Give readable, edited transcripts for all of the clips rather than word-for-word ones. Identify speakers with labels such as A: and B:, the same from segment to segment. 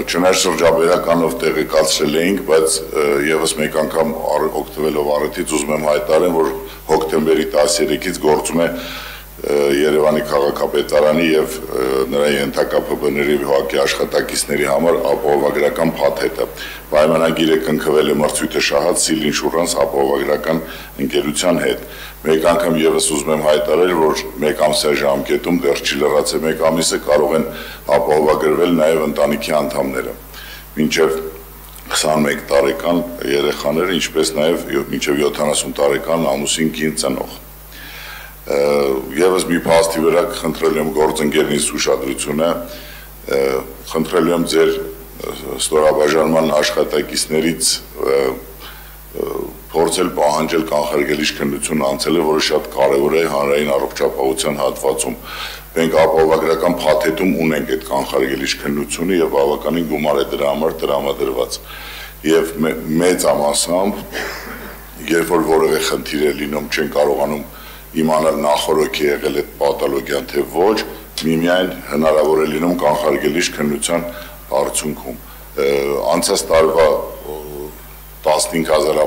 A: Չնայած շրջաբերականով տեղեկացրել էինք, բայց եւս մեկ անգամ օգտվելով առիթից ուզում եմ հայտարարել, որ հոկտեմբերի 13-ից գործում է Երևանի քաղաքապետարանի եւ նրա ենթակա ՓԲ-ների վիճակի աշխատակիցների համար ապահովագրական փաթեթը։ Պայմանագիրը կնքվել է մրցույթը շահած Seal Insurance ապահովագրական ընկերության հետ։ Մեկ անգամ եւս ուզում եմ հայտարարել, որ մեկ ամսյա ժամկետում դեռ չի լրացել մեկ ամիսը կարող են ապահովագրվել նաեւ ընտանիքի անդամները։ Մինչեւ 21 տարեկան երեխաները, ինչպես նաեւ մինչեւ 70 տարեկան ամուսին կին ծնող։ Եվս մի փաստի վրա խնդրել եմ գործընկերնից ուշադրությունը, խնդրել եմ ձեր ստորաբաժանման աշխատակիցներից փորձել պահանջել կանխարգելիչ քննություն անցել է, որը շատ կարևոր է հանրային առողջապահության հատվածում։ Մենք ապահովագրական փաթեթում ունենք այդ կանխարգելիչ քննությունը եւ բավականին գումար է դրա համար տրամադրված։ Եվ մեծամասամբ, երբ որ որևէ խնդիր է լինում, չեն կարողանում իմանալ նախորոք է եղել այդ պաթոլոգիան, թե ոչ, միմիայն հնարավոր է լինում կանխարգելիչ քննության արդյունքում։ Անցած տարվա 15,000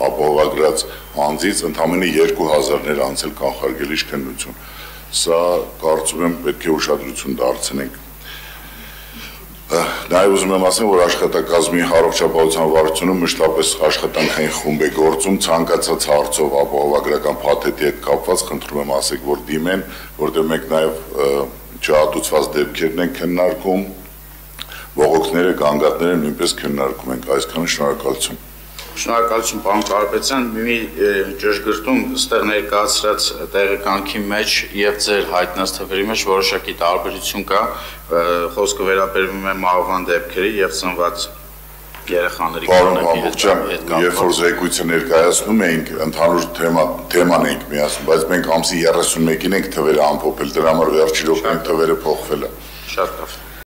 A: ապահովագրած անձից ընդամենը 2,000-ներ անցել կանխարգելիչ քննություն։ Սա կարծում եմ պետք է ուշադրություն դարձնենք։ Նաև ուզում եմ ասել, որ աշխատակազմի առողջապահության վարչությունում մշտապես աշխատանքային խումբ է գործում ցանկացած հարցով ապահովագրական փաթեթի հետ կապված, խնդրում եմ ասեք, որ դիմեն, որտեղ մենք նաև չհատուցված դեպքերն են քննարկում, բողոքները, գանգատները նույնպես քննարկում ենք, այսքանը շնորհակալություն։
B: Շնորհակալություն, պարոն Կարապետյան, մի ճշգրտում ստեղ ներկայացրած տեղեկանքի մեջ եւ ձեր հայտնած թվերի մեջ որոշակի տարբերություն կա, խոսքը վերաբերվում է մահվան դեպքերի եւ ծնված երեխաների
A: կյանքի հետ։ Երբ որ զեկույցը ներկայացնում էինք, ընդհանուր թեման էինք միացնում, բայց մենք ամսի 31-ին ենք թվերը ամփոփել, դրա համար վերջի րոպեին թվերը փոխվել է։
B: Շատ լավ։